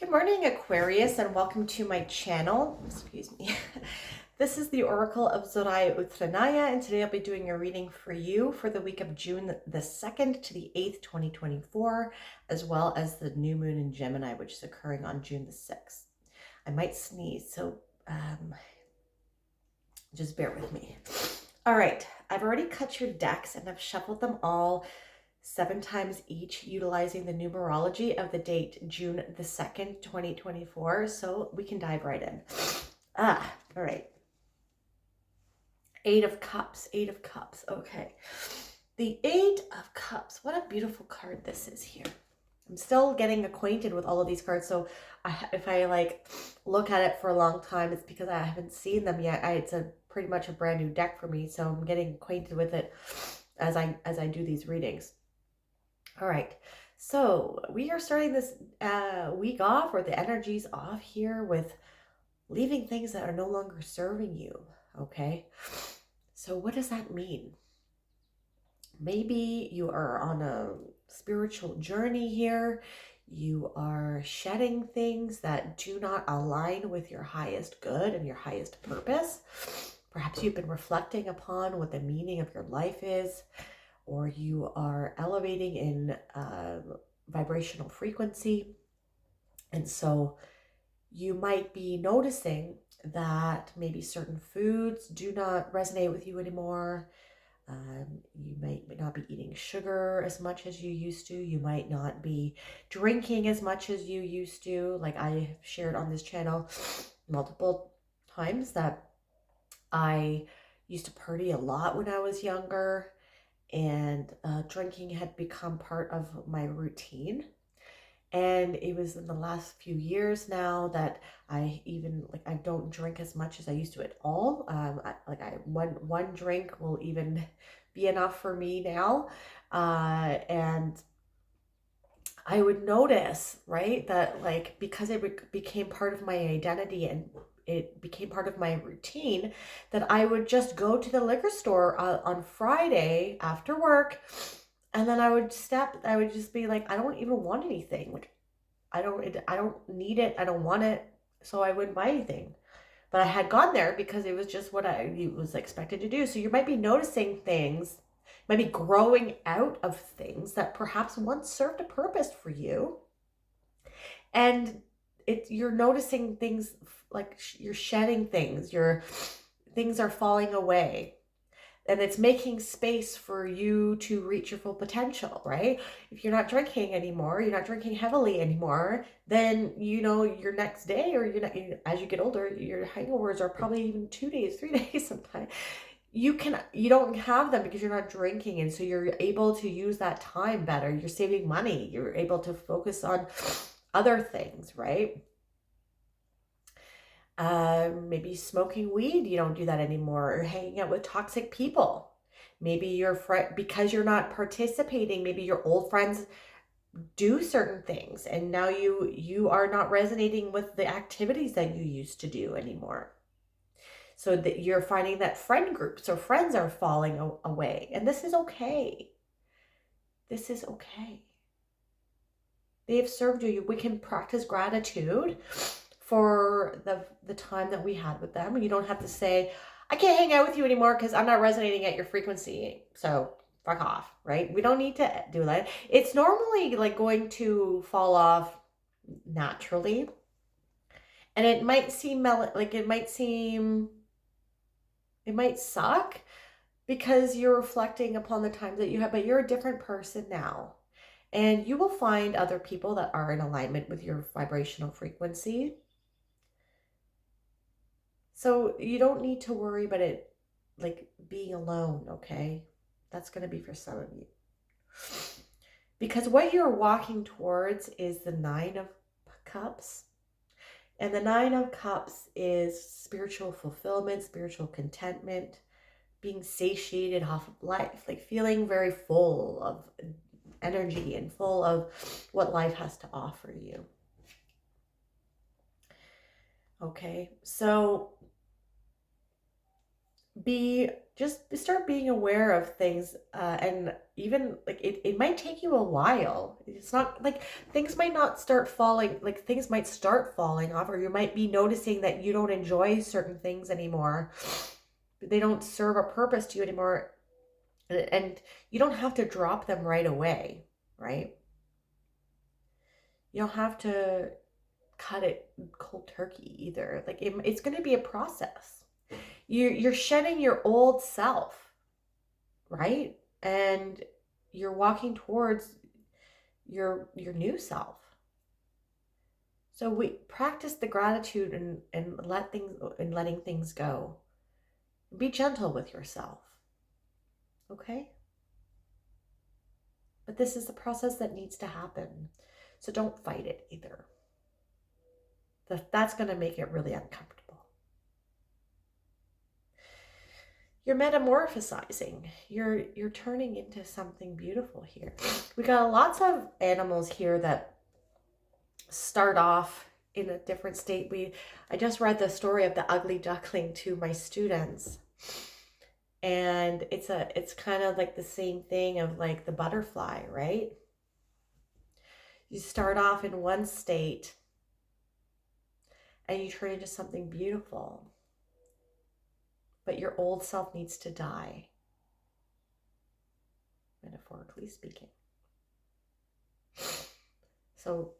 Good morning, Aquarius, and welcome to my channel. Excuse me. This is the Oracle of Zoraya Utranaya, and today I'll be doing a reading for you for the week of June the 2nd to the 8th, 2024, as well as the new moon in Gemini, which is occurring on June the 6th. I might sneeze, so just bear with me. All right, I've already cut your decks and I've shuffled them all 7 times each, utilizing the numerology of the date June the 2nd, 2024. So we can dive right in. All right. 8 of Cups, 8 of Cups. Okay. The 8 of Cups. What a beautiful card this is here. I'm still getting acquainted with all of these cards. So if I like look at it for a long time, it's because I haven't seen them yet. It's pretty much a brand new deck for me. So I'm getting acquainted with it as I do these readings. All right, so we are starting this week off, or the energy's off here, with leaving things that are no longer serving you, okay? So what does that mean? Maybe you are on a spiritual journey here. You are shedding things that do not align with your highest good and your highest purpose. Perhaps you've been reflecting upon what the meaning of your life is, or you are elevating in vibrational frequency. And so you might be noticing that maybe certain foods do not resonate with you anymore. You might not be eating sugar as much as you used to. You might not be drinking as much as you used to. Like I have shared on this channel multiple times that I used to party a lot when I was younger, and drinking had become part of my routine. And it was in the last few years now that I don't drink as much as I used to at all. One drink will even be enough for me now. And I would notice, right, that like because it became part of my identity and it became part of my routine, that I would just go to the liquor store on Friday after work, and then I would just be like, I don't even want anything. Like, I don't need it. I don't want it. So I wouldn't buy anything. But I had gone there because it was just what I was expected to do. So you might be noticing things, might be growing out of things that perhaps once served a purpose for you. And you're noticing things, like you're shedding things, things are falling away. And it's making space for you to reach your full potential, right? If you're not drinking anymore, you're not drinking heavily anymore, then your next day, or as you get older, your hangovers are probably even 2 days, 3 days sometimes. You don't have them because you're not drinking, and so you're able to use that time better. You're saving money. You're able to focus on other things, right? Maybe smoking weed, you don't do that anymore, or hanging out with toxic people. Maybe your friend, because you're not participating, maybe your old friends do certain things, and now you are not resonating with the activities that you used to do anymore. So that you're finding that friend groups or friends are falling away, and this is okay. This is okay. They have served you. We can practice gratitude for the time that we had with them. And you don't have to say, I can't hang out with you anymore because I'm not resonating at your frequency, so fuck off, right? We don't need to do that. It's normally like going to fall off naturally. And it might seem it might suck because you're reflecting upon the times that you have, but you're a different person now. And you will find other people that are in alignment with your vibrational frequency. So you don't need to worry about it like being alone, okay? That's going to be for some of you. Because what you're walking towards is the 9 of Cups. And the 9 of Cups is spiritual fulfillment, spiritual contentment, being satiated off of life, like feeling very full of energy and full of what life has to offer you. Okay, so just start being aware of things, and even like it might take you a while. It's not like things might not start falling, like things might start falling off, or you might be noticing that you don't enjoy certain things anymore. They don't serve a purpose to you anymore, and you don't have to drop them right away, right? You don't have to cut it cold turkey either. Like it's going to be a process. You're shedding your old self, right? And you're walking towards your new self. So we practice the gratitude and letting things go. Be gentle with yourself. Okay? But this is the process that needs to happen. So don't fight it either. That's going to make it really uncomfortable. You're metamorphosizing. You're turning into something beautiful here. We got lots of animals here that start off in a different state. I just read the story of the ugly duckling to my students. And it's kind of like the same thing of like the butterfly, right? You start off in one state and you turn into something beautiful. But your old self needs to die, metaphorically speaking. So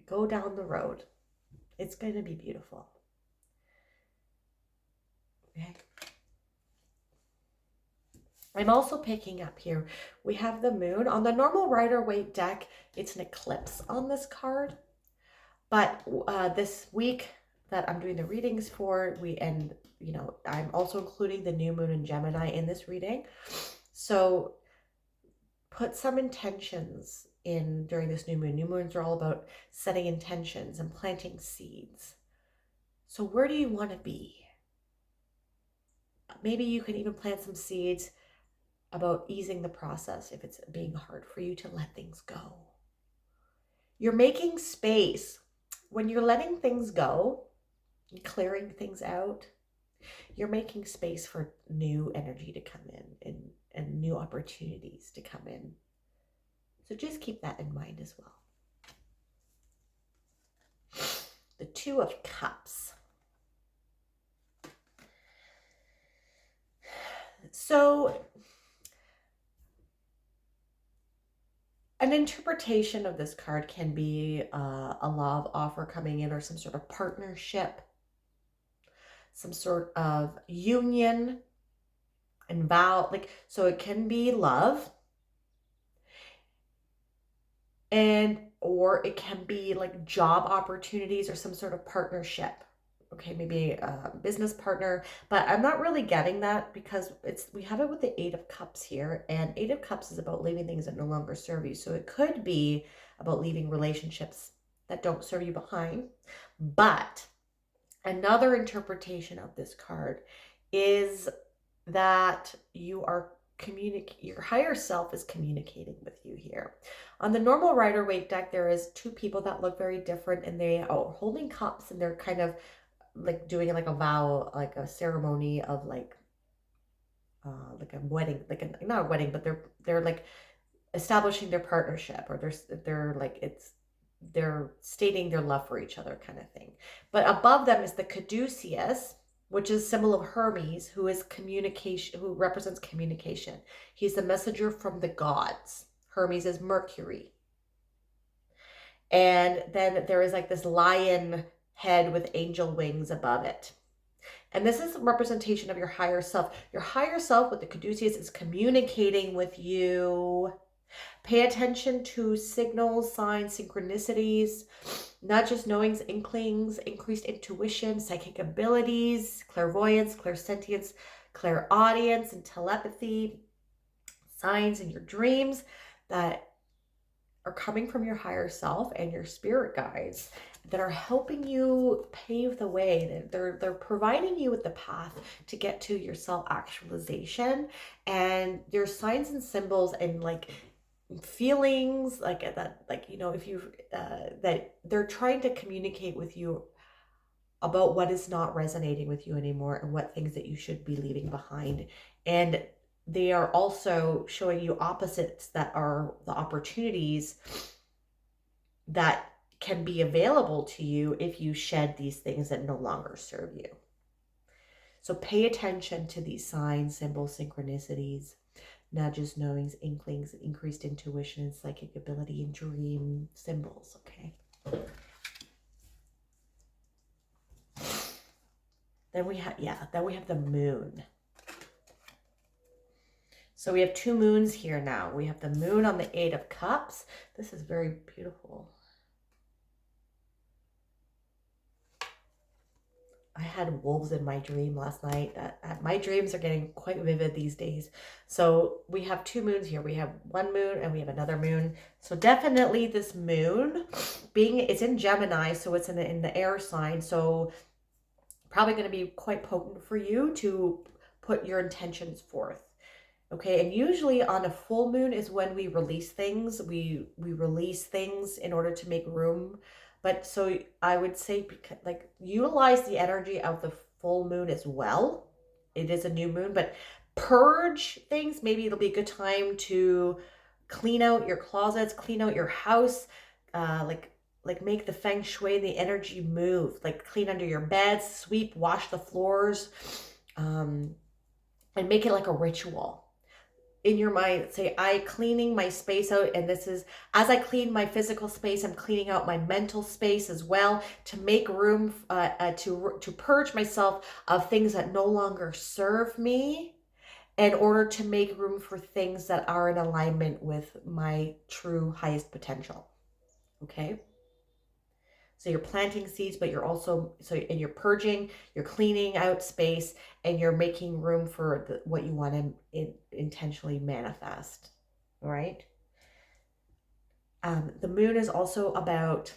go down the road. It's going to be beautiful. Okay. I'm also picking up here, we have the moon. On the normal Rider-Waite deck, it's an eclipse on this card. But this week that I'm doing the readings for, I'm also including the new moon in Gemini in this reading. So put some intentions in during this new moon. New moons are all about setting intentions and planting seeds. So where do you want to be? Maybe you can even plant some seeds about easing the process if it's being hard for you to let things go. You're making space. When you're letting things go and clearing things out, you're making space for new energy to come in and new opportunities to come in. So just keep that in mind as well. The Two of Cups. So an interpretation of this card can be a love offer coming in, or some sort of partnership, some sort of union and vow. So it can be love, or it can be like job opportunities or some sort of partnership. Okay, maybe a business partner, but I'm not really getting that because we have it with the Eight of Cups here, and Eight of Cups is about leaving things that no longer serve you. So it could be about leaving relationships that don't serve you behind. But another interpretation of this card is that your higher self is communicating with you here. On the normal Rider-Waite deck, there is two people that look very different, and they are holding cups, and they're kind of like doing like a vow, like a ceremony of like a wedding, not a wedding, but they're like establishing their partnership, or they're stating their love for each other, kind of thing. But above them is the caduceus, which is a symbol of Hermes, who is communication, who represents communication. He's the messenger from the gods. Hermes is Mercury. And then there is like this lion head with angel wings above it. And this is a representation of your higher self. Your higher self with the caduceus is communicating with you. Pay attention to signals, signs, synchronicities, nudges, knowings, inklings, increased intuition, psychic abilities, clairvoyance, clairsentience, clairaudience, and telepathy, signs in your dreams that are coming from your higher self and your spirit guides that are helping you pave the way. They're providing you with the path to get to your self-actualization, and there's signs and symbols and like feelings like that, like if you that they're trying to communicate with you about what is not resonating with you anymore and what things that you should be leaving behind. And they are also showing you opposites that are the opportunities that can be available to you if you shed these things that no longer serve you. So pay attention to these signs, symbols, synchronicities, nudges, knowings, inklings, increased intuition, and psychic ability, and dream symbols, okay? Then we have, then we have the moon. So we have two moons here now. We have the moon on the Eight of Cups. This is very beautiful. I had wolves in my dream last night. My dreams are getting quite vivid these days. So we have two moons here. We have one moon and we have another moon. So definitely this moon, it's in Gemini, so it's in the air sign. So probably going to be quite potent for you to put your intentions forth. Okay, and usually on a full moon is when we release things. We release things in order to make room. But so I would say, like, utilize the energy of the full moon as well. It is a new moon, but purge things. Maybe it'll be a good time to clean out your closets, clean out your house, like make the feng shui, the energy move, like clean under your beds, sweep, wash the floors, and make it like a ritual. In your mind, say, I cleaning my space out, and this is, as I clean my physical space, I'm cleaning out my mental space as well to make room to purge myself of things that no longer serve me in order to make room for things that are in alignment with my true highest potential. Okay? So you're planting seeds, but you're also, and you're purging, you're cleaning out space, and you're making room for what you want to intentionally manifest, all right? The moon is also about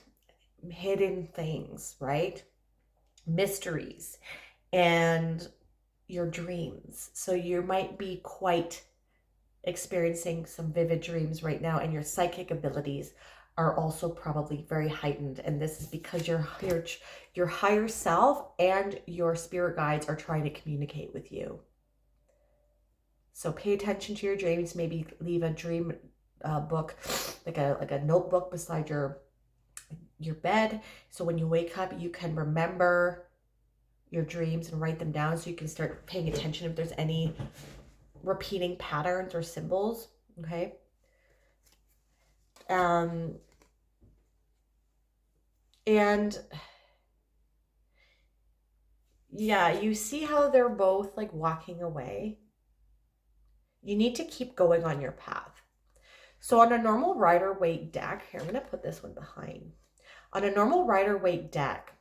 hidden things, right? Mysteries and your dreams. So you might be quite experiencing some vivid dreams right now, and your psychic abilities are also probably very heightened. And this is because your higher self and your spirit guides are trying to communicate with you. So pay attention to your dreams. Maybe leave a dream book, like a notebook beside your bed. So when you wake up, you can remember your dreams and write them down, so you can start paying attention if there's any repeating patterns or symbols, okay? And yeah, you see how they're both like walking away? You need to keep going on your path. So on a normal Rider-Waite deck, here, I'm going to put this one behind. On a normal Rider-Waite deck,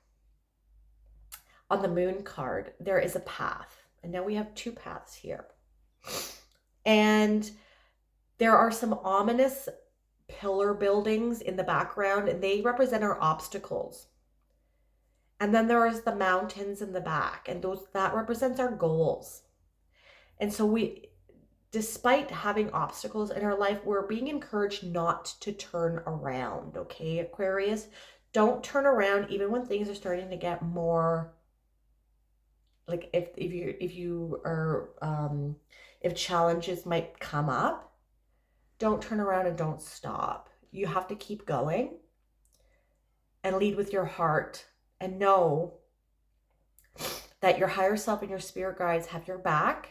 on the moon card, there is a path. And now we have two paths here. And there are some ominous pillar buildings in the background, and they represent our obstacles. And then there is the mountains in the back, and that represents our goals. And so despite having obstacles in our life, we're being encouraged not to turn around, okay, Aquarius? Don't turn around even when things are starting to get more, like if challenges might come up, don't turn around and don't stop. You have to keep going and lead with your heart, and know that your higher self and your spirit guides have your back.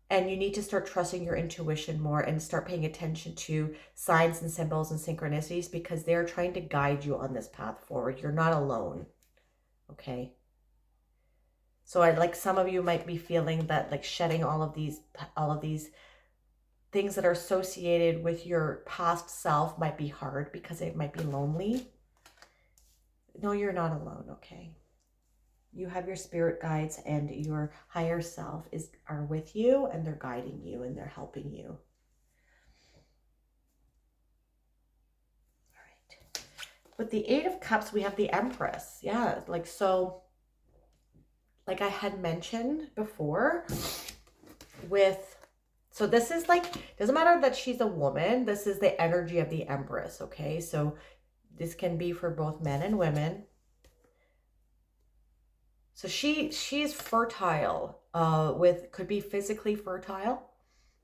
And you need to start trusting your intuition more and start paying attention to signs and symbols and synchronicities, because they're trying to guide you on this path forward. You're not alone, okay? So some of you might be feeling that, like, shedding all of these things that are associated with your past self might be hard because it might be lonely. No, you're not alone, okay? You have your spirit guides, and your higher self are with you, and they're guiding you, and they're helping you. All right. With the Eight of Cups, we have the Empress. Yeah, so like I had mentioned before, so this is doesn't matter that she's a woman. This is the energy of the Empress, okay? So this can be for both men and women. So she's fertile, could be physically fertile.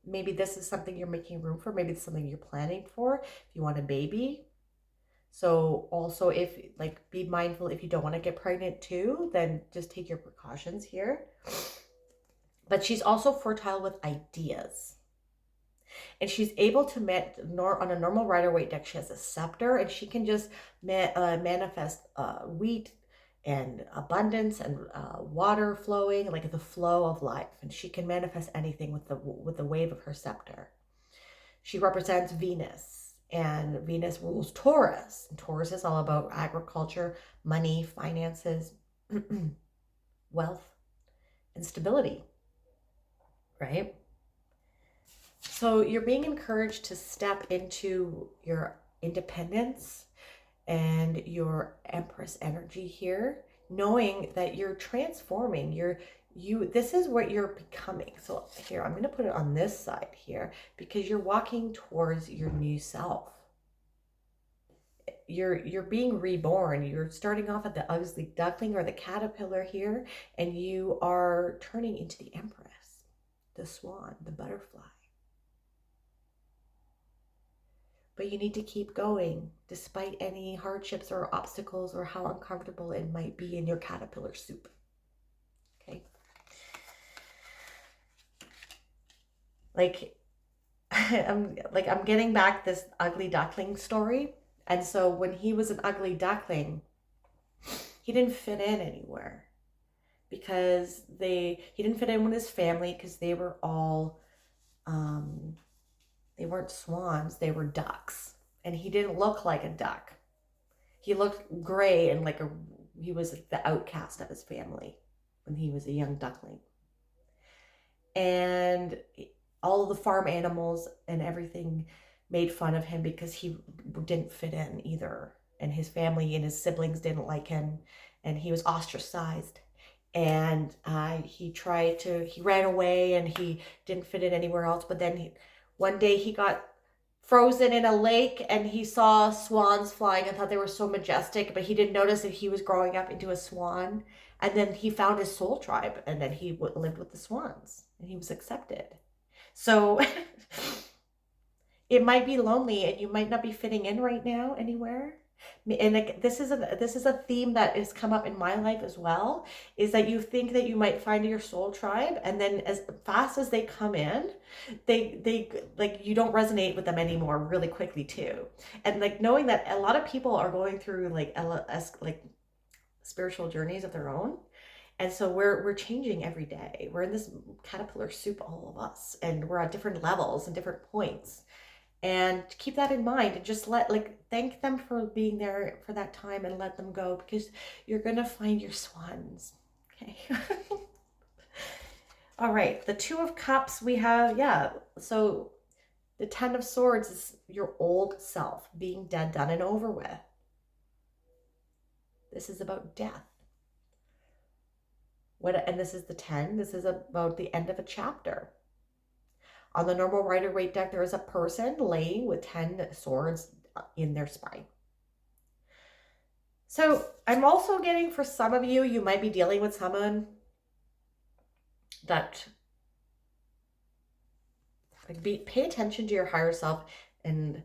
Maybe this is something you're making room for. Maybe it's something you're planning for. If you want a baby. So also, if like, be mindful if you don't want to get pregnant too, then just take your precautions here. But she's also fertile with ideas. And she's able to on a normal Rider-Waite deck, she has a scepter, and she can just manifest wheat and abundance and water flowing, like the flow of life. And she can manifest anything with the wave of her scepter. She represents Venus, and Venus rules Taurus. And Taurus is all about agriculture, money, finances, wealth, and stability, right? So you're being encouraged to step into your independence and your Empress energy here, knowing that you're transforming. This is what you're becoming. So here, I'm going to put it on this side here, because you're walking towards your new self. You're being reborn. You're starting off at the ugly duckling or the caterpillar here, and you are turning into the Empress, the swan, the butterfly. But you need to keep going despite any hardships or obstacles or how uncomfortable it might be in your caterpillar soup. Okay. I'm getting back this ugly duckling story. And so when he was an ugly duckling, he didn't fit in anywhere, because he didn't fit in with his family, because they were all they weren't swans, they were ducks. And he didn't look like a duck. He looked gray and he was the outcast of his family when he was a young duckling. And all of the farm animals and everything made fun of him because he didn't fit in either. And his family and his siblings didn't like him, and he was ostracized. And he ran away, and he didn't fit in anywhere else. But then one day he got frozen in a lake, and he saw swans flying and thought they were so majestic, but he didn't notice that he was growing up into a swan. And then he found his soul tribe, and then he lived with the swans, and he was accepted. So it might be lonely, and you might not be fitting in right now anywhere. And this is a theme that has come up in my life as well, is that you think that you might find your soul tribe, and then as fast as they come in, they you don't resonate with them anymore really quickly too. And knowing that a lot of people are going through spiritual journeys of their own. And so we're changing every day. We're in this caterpillar soup, all of us, and we're at different levels and different points. And keep that in mind, and just thank them for being there for that time, and let them go, because you're going to find your swans. Okay. All right. The Two of Cups we have. Yeah. So the Ten of Swords is your old self being dead, done, and over with. This is about death. And this is the 10. This is about the end of a chapter. On the normal Rider-Waite deck, there is a person laying with 10 swords in their spine. So I'm also getting, for some of you, you might be dealing with someone that pay attention to your higher self and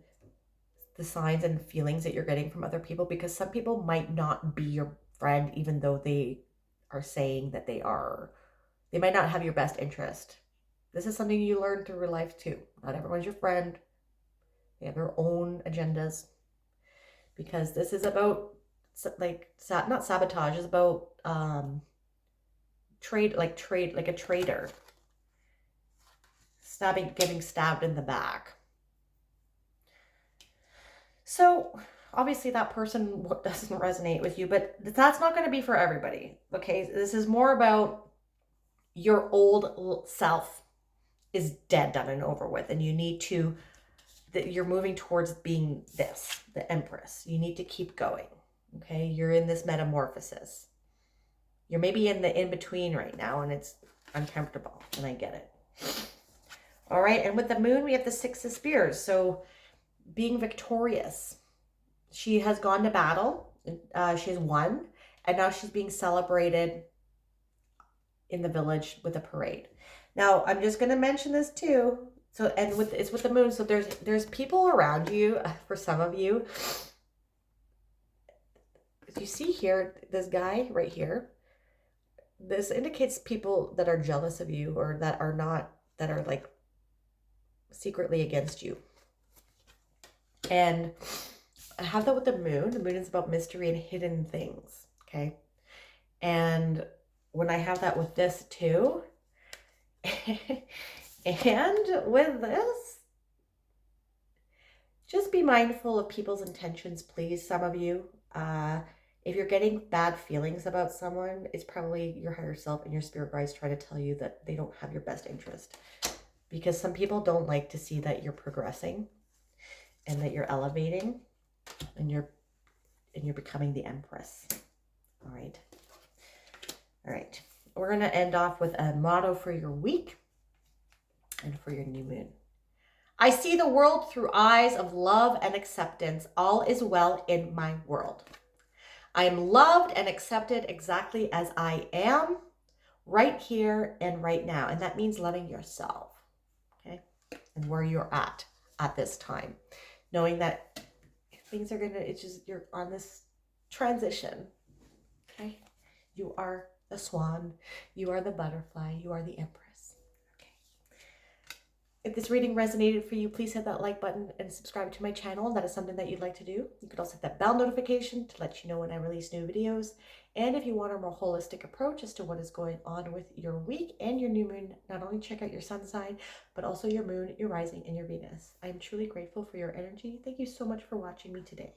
the signs and feelings that you're getting from other people, because some people might not be your friend, even though they are saying that they are. They might not have your best interest. This is something you learn through your life too. Not everyone's your friend. They have their own agendas. Because this is about, not sabotage, it's about trade, like a traitor. Getting stabbed in the back. So obviously that person doesn't resonate with you, but that's not going to be for everybody. Okay, this is more about your old self is dead, done, and over with, and you need to, that you're moving towards being the Empress. You need to keep going. Okay, you're in this metamorphosis. You're maybe in the in-between right now, and it's uncomfortable, and I get it. All right, and with the Moon, we have the Six of Spears. So being victorious. She has gone to battle. She has won, and now she's being celebrated in the village with a parade. Now, I'm just going to mention this too. So, and it's with the moon. So there's people around you. For some of you, if you see here, this guy right here, this indicates people that are jealous of you, or that are not, that are like secretly against you. And I have that with the moon. The moon is about mystery and hidden things. Okay. And when I have that with this too, and with this, just be mindful of people's intentions, please. Some of you, if you're getting bad feelings about someone, it's probably your higher self and your spirit guides trying to tell you that they don't have your best interest. Because some people don't like to see that you're progressing and that you're elevating and you're becoming the Empress. All right. All right. We're going to end off with a motto for your week and for your new moon. I see the world through eyes of love and acceptance. All is well in my world. I am loved and accepted exactly as I am, right here and right now. And that means loving yourself, okay? And where you're at this time. Knowing that things are it's just, you're on this transition, okay? You are the swan, you are the butterfly, you are the Empress. If this reading resonated for you, please hit that like button and subscribe to my channel. That is something that you'd like to do. You could also hit that bell notification to let you know when I release new videos. And if you want a more holistic approach as to what is going on with your week and your new moon, not only check out your sun sign, but also your moon, your rising, and your Venus. I am truly grateful for your energy. Thank you so much for watching me today.